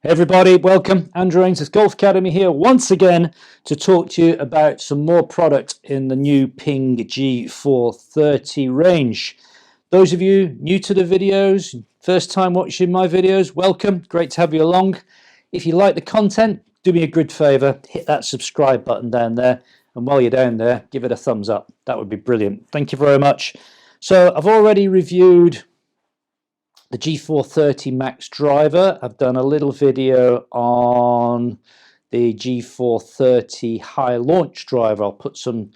Hey everybody, welcome. Andrew Ainsworth Golf Academy here once again to talk to you about some more product in the new Ping G430 range. Those of you new to the videos, first time watching my videos, welcome. Great to have you along. If you like the content, do me a good favor, hit that subscribe button down there. And while you're down there, give it a thumbs up. That would be brilliant. Thank you very much. So I've already reviewed the G430 Max driver. I've done a little video on the G430 high launch driver. I'll put some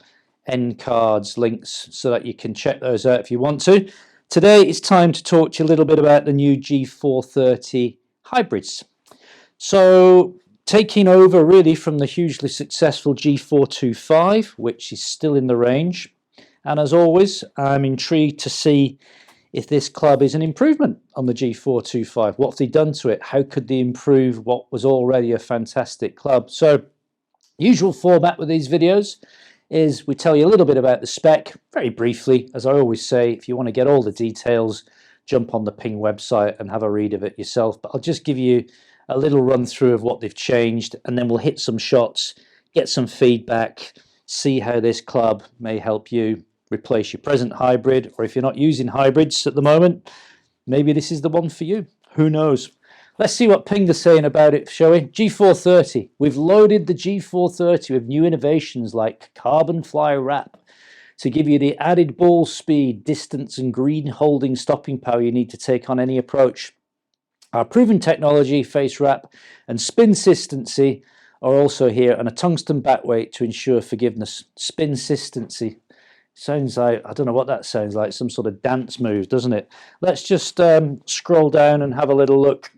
end cards links so that you can check those out if you want to. Today it's time to talk to you a little bit about the new G430 hybrids. So taking over really from the hugely successful G425, which is still in the range. And as always, I'm intrigued to see if this club is an improvement on the G425. What have they done to it? How could they improve what was already a fantastic club? So, usual format with these videos is we tell you a little bit about the spec, very briefly. As I always say, if you want to get all the details, jump on the Ping website and have a read of it yourself. But I'll just give you a little run through of what they've changed, and then we'll hit some shots, get some feedback, see how this club may help you replace your present hybrid, or if you're not using hybrids at the moment, maybe this is the one for you. Who knows? Let's see what Ping is saying about it, shall we? G430. We've loaded the G430 with new innovations like carbon fly wrap to give you the added ball speed, distance, and green holding stopping power you need to take on any approach. Our proven technology, face wrap, and spin consistency are also here, and a tungsten back weight to ensure forgiveness. Spin consistency. Sounds like, I don't know what that sounds like, some sort of dance move, doesn't it? Let's just scroll down and have a little look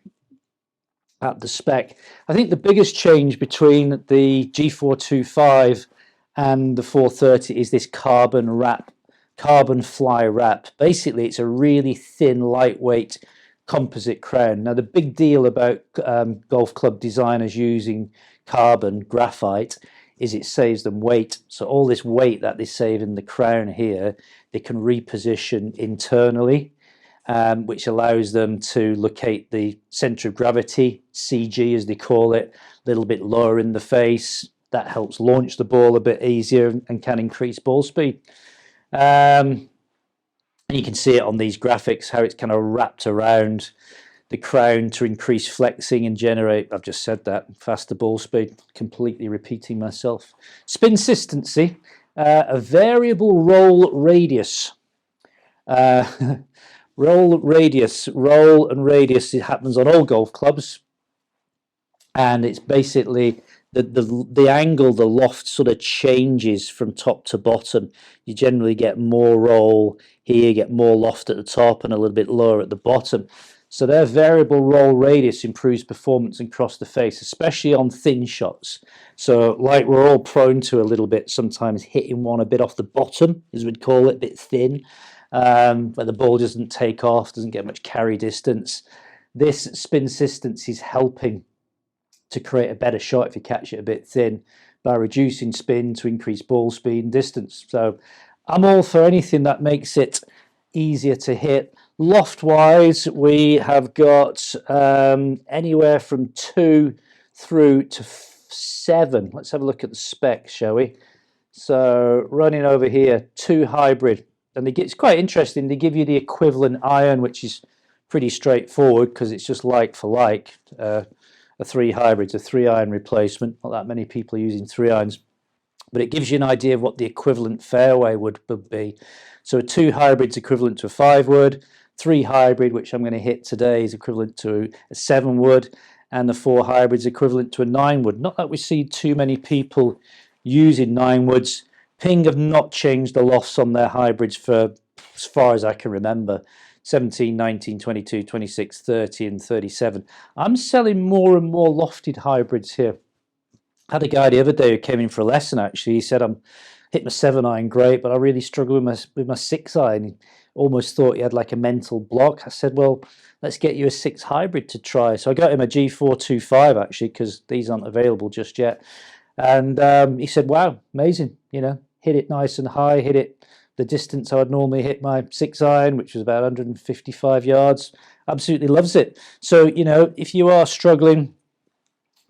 at the spec. I think the biggest change between the G425 and the 430 is this carbon wrap, carbon fly wrap. Basically, it's a really thin, lightweight composite crown. Now, the big deal about golf club designers using carbon graphite is it saves them weight. So all this weight that they save in the crown here, they can reposition internally, which allows them to locate the center of gravity, CG as they call it, a little bit lower in the face. That helps launch the ball a bit easier and can increase ball speed. And you can see it on these graphics, how it's kind of wrapped around the crown to increase flexing and generate, I've just said that, faster ball speed, completely repeating myself. Spin consistency, a variable roll radius. Roll and radius, it happens on all golf clubs. And it's basically the angle, the loft sort of changes from top to bottom. You generally get more roll here, you get more loft at the top and a little bit lower at the bottom. So their variable roll radius improves performance across the face, especially on thin shots. So like we're all prone to a little bit, sometimes hitting one a bit off the bottom, as we'd call it, a bit thin, where the ball doesn't take off, doesn't get much carry distance. This spin consistency is helping to create a better shot if you catch it a bit thin by reducing spin to increase ball speed and distance. So I'm all for anything that makes it easier to hit. Loft wise, we have got anywhere from 2 through to 7. Let's have a look at the specs, shall we? So running over here, 2 hybrid, and it's quite interesting. They give you the equivalent iron, which is pretty straightforward because it's just like for like. A 3 hybrid's a 3 iron replacement. Not that many people are using 3 irons, but it gives you an idea of what the equivalent fairway would be. So a 2 hybrid's equivalent to a 5 wood. 3 hybrid, which I'm going to hit today, is equivalent to a 7 wood, and the 4 hybrid is equivalent to a 9 wood. Not that we see too many people using 9 woods. Ping have not changed the lofts on their hybrids for as far as I can remember. 17, 19, 22, 26, 30 and 37. I'm selling more and more lofted hybrids here. I had a guy the other day who came in for a lesson actually. He said, I'm hit my 7 iron great, but I really struggle with my 6 iron. He almost thought he had like a mental block. I said, well, let's get you a 6 hybrid to try. So I got him a G425 actually, because these aren't available just yet. And he said, wow, amazing, you know, hit it nice and high, hit it the distance I would normally hit my 6 iron, which was about 155 yards. Absolutely loves it. So, you know, if you are struggling,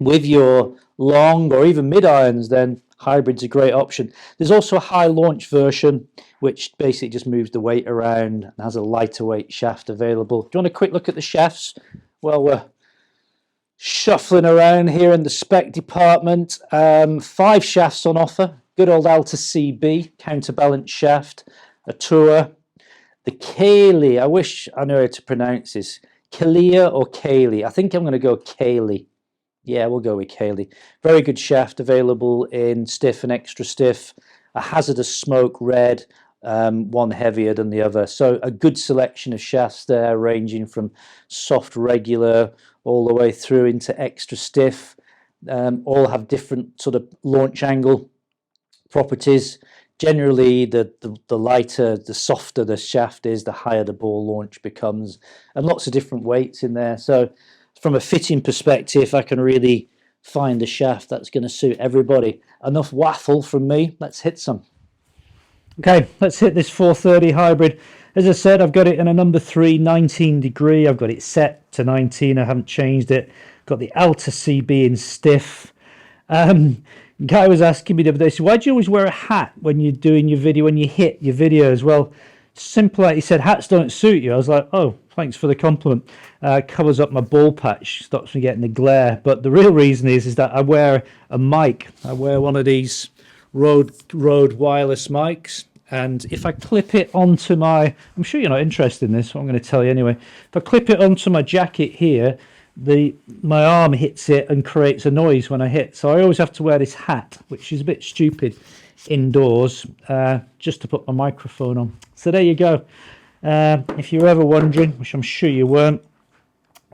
with your long or even mid irons, then hybrid's a great option. There's also a high launch version, which basically just moves the weight around and has a lighter weight shaft available. Do you want a quick look at the shafts? Well, we're shuffling around here in the spec department. 5 shafts on offer. Good old Alta CB counterbalance shaft, a Tour, the Cayley. I wish I knew how to pronounce this. Kalia or Cayley? I think I'm going to go Cayley. Yeah, we'll go with Cayley. Very good shaft available in stiff and extra stiff. A hazardous smoke red, one heavier than the other. So a good selection of shafts there, ranging from soft regular all the way through into extra stiff. All have different sort of launch angle properties. Generally, the lighter, the softer the shaft is, the higher the ball launch becomes, and lots of different weights in there. So from a fitting perspective, I can really find a shaft that's going to suit everybody. Enough waffle from me. Let's hit some. Okay, let's hit this 430 hybrid. As I said, I've got it in a number 3, 19 degree. I've got it set to 19. I haven't changed it. Got the Alta CB in stiff. Guy was asking me the other day, so why do you always wear a hat when you're doing your video, when you hit your videos? Well, simple, like he said, hats don't suit you. I was like, oh, thanks for the compliment. Covers up my ball patch, stops me getting the glare. But the real reason is that I wear a mic. I wear one of these Rode wireless mics. And if I clip it onto my, I'm sure you're not interested in this, so I'm going to tell you anyway. If I clip it onto my jacket here, my arm hits it and creates a noise when I hit. So I always have to wear this hat, which is a bit stupid indoors, just to put my microphone on. So there you go. If you're ever wondering, which I'm sure you weren't,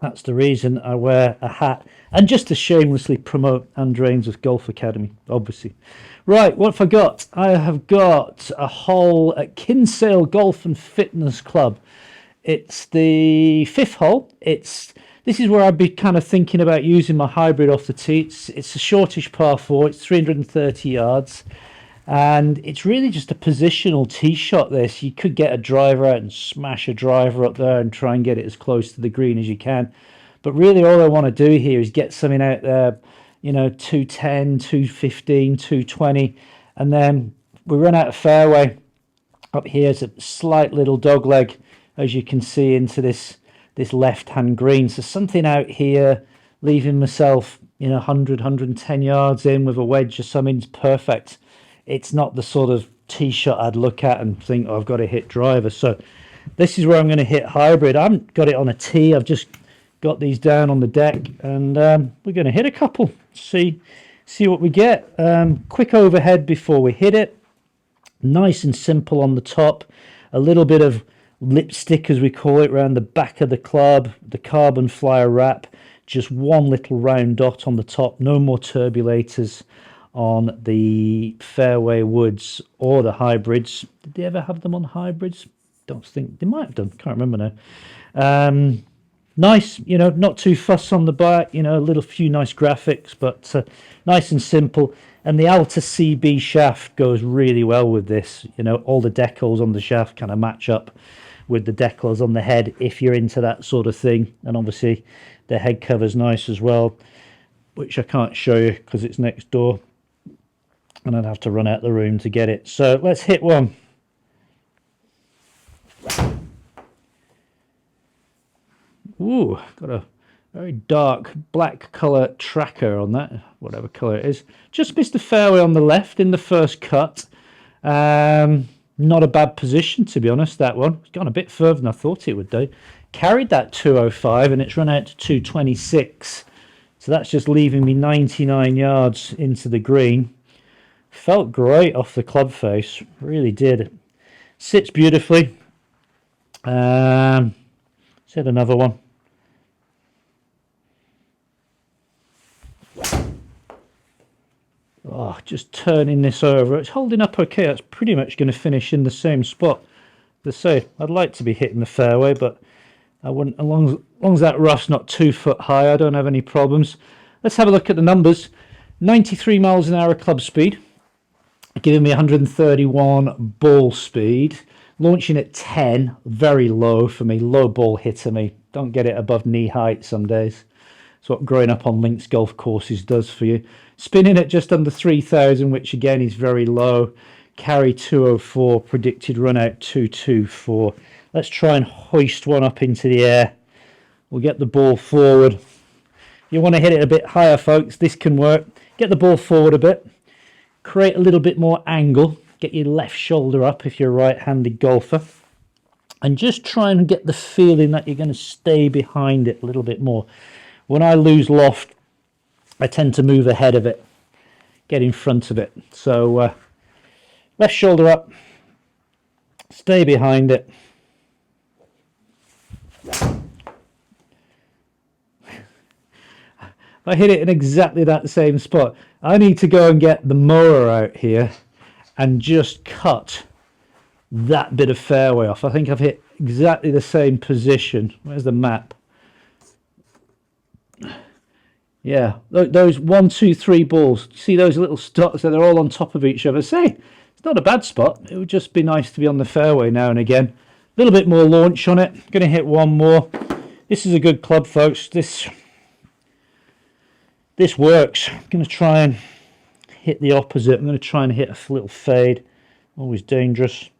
that's the reason I wear a hat. And just to shamelessly promote Andrew Ainsworth Golf Academy, obviously. Right, what have I got? I have got a hole at Kinsale Golf and Fitness Club. It's the 5th hole. This is where I'd be kind of thinking about using my hybrid off the tee. It's a shortish par 4. It's 330 yards. And it's really just a positional tee shot this. You could get a driver out and smash a driver up there and try and get it as close to the green as you can. But really all I want to do here is get something out there, you know, 210, 215, 220. And then we run out of fairway. Up here is a slight little dog leg, as you can see, into this left-hand green. So something out here, leaving myself, you know, 100, 110 yards in with a wedge or something's perfect. It's not the sort of tee shot I'd look at and think, oh, I've got to hit driver. So this is where I'm going to hit hybrid. I haven't got it on a tee. I've just got these down on the deck, and we're going to hit a couple. See what we get. Quick overhead before we hit it. Nice and simple on the top. A little bit of lipstick, as we call it, around the back of the club. The carbon flyer wrap. Just one little round dot on the top. No more turbulators on the fairway woods or the hybrids. Did they ever have them on hybrids? Don't think they might have done. Can't remember now. Nice, you know, not too fuss on the back. You know, a little few nice graphics, but nice and simple. And the Alta CB shaft goes really well with this. You know, all the decals on the shaft kind of match up with the decals on the head if you're into that sort of thing. And obviously the head cover's nice as well, which I can't show you because it's next door and I'd have to run out the room to get it. So let's hit one. Ooh, got a very dark black colour tracker on that, whatever colour it is. Just missed the fairway on the left in the first cut. Not a bad position, to be honest, that one. It's gone a bit further than I thought it would do. Carried that 205 and it's run out to 226. So that's just leaving me 99 yards into the green. Felt great off the club face, really did. Sits beautifully. Let's hit another one. Oh, just turning this over. It's holding up okay. That's pretty much going to finish in the same spot. As I say, I'd like to be hitting the fairway, but I wouldn't. As long as that rough's not 2 foot high, I don't have any problems. Let's have a look at the numbers. 93 miles an hour club speed, giving me 131 ball speed. Launching at 10, very low for me. Low ball hitter me. Don't get it above knee height some days. It's what growing up on links golf courses does for you. Spinning at just under 3,000, which again is very low. Carry 204, predicted run out 224. Let's try and hoist one up into the air. We'll get the ball forward. You want to hit it a bit higher, folks. This can work. Get the ball forward a bit. Create a little bit more angle. Get your left shoulder up if you're a right-handed golfer. And just try and get the feeling that you're going to stay behind it a little bit more. When I lose loft, I tend to move ahead of it, get in front of it. So left shoulder up, stay behind it. I hit it in exactly that same spot. I need to go and get the mower out here and just cut that bit of fairway off. I think I've hit exactly the same position. Where's the map? Yeah, those 1, 2, 3 balls. See those little dots? They're all on top of each other. Say, it's not a bad spot. It would just be nice to be on the fairway now and again. A little bit more launch on it. Going to hit one more. This is a good club, folks. This works. I'm going to try and hit the opposite. I'm going to try and hit a little fade. Always dangerous.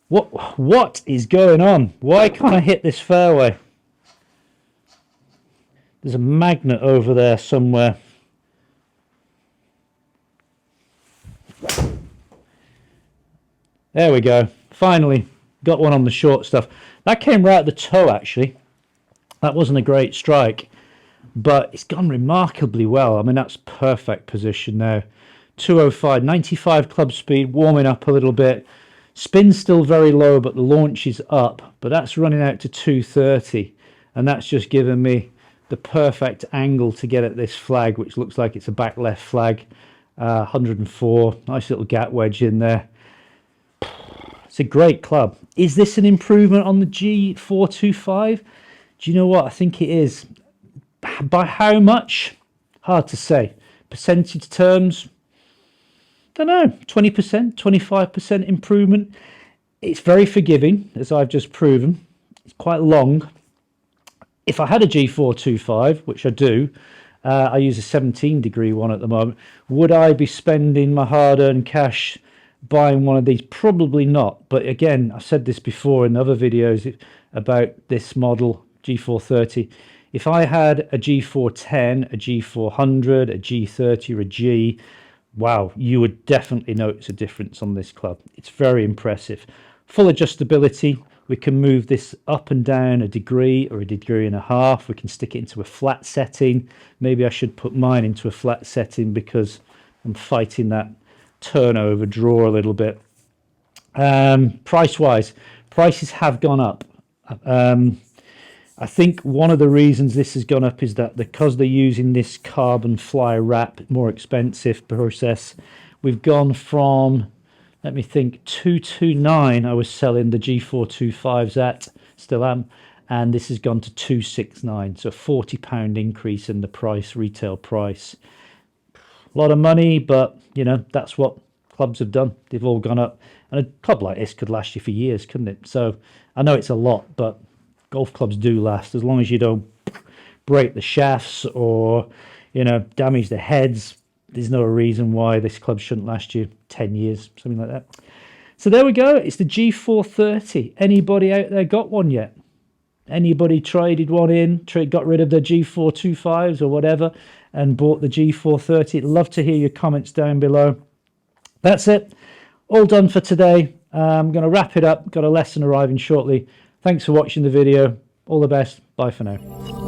What is going on? Why can't I hit this fairway? There's a magnet over there somewhere. There we go. Finally got one on the short stuff. That came right at the toe, actually. That wasn't a great strike, but it's gone remarkably well. I mean, that's perfect position now. 205, 95 club speed, warming up a little bit. Spin's still very low, but the launch is up. But that's running out to 230, and that's just given me the perfect angle to get at this flag, which looks like it's a back left flag. 104, nice little gap wedge in there. It's a great club. Is this an improvement on the G425? Do you know what? I think it is. By how much? Hard to say. Percentage terms? Don't know, 20%, 25% improvement. It's very forgiving, as I've just proven. It's quite long. If I had a G425, which I do, I use a 17-degree one at the moment, would I be spending my hard-earned cash buying one of these? Probably not. But again, I've said this before in other videos about this model, G430. If I had a G410, a G400, a G30 or a G, wow, you would definitely notice a difference on this club. It's very impressive. Full adjustability. We can move this up and down a degree or a degree and a half. We can stick it into a flat setting. Maybe I should put mine into a flat setting because I'm fighting that turnover draw a little bit. Price-wise, prices have gone up. I think one of the reasons this has gone up is that because they're using this carbon fly wrap, more expensive process, we've gone from, let me think, 229 I was selling the G425s at, still am, and this has gone to 269, so a £40 increase in the price, retail price. A lot of money, but you know, that's what clubs have done. They've all gone up, and a club like this could last you for years, couldn't it? So I know it's a lot, but golf clubs do last as long as you don't break the shafts or, you know, damage the heads. There's no reason why this club shouldn't last you 10 years, something like that. So there we go. It's the G430. Anybody out there got one yet? Anybody traded one in, got rid of the G425s or whatever and bought the G430? Love to hear your comments down below. That's it. All done for today. I'm going to wrap it up. Got a lesson arriving shortly. Thanks for watching the video. All the best. Bye for now.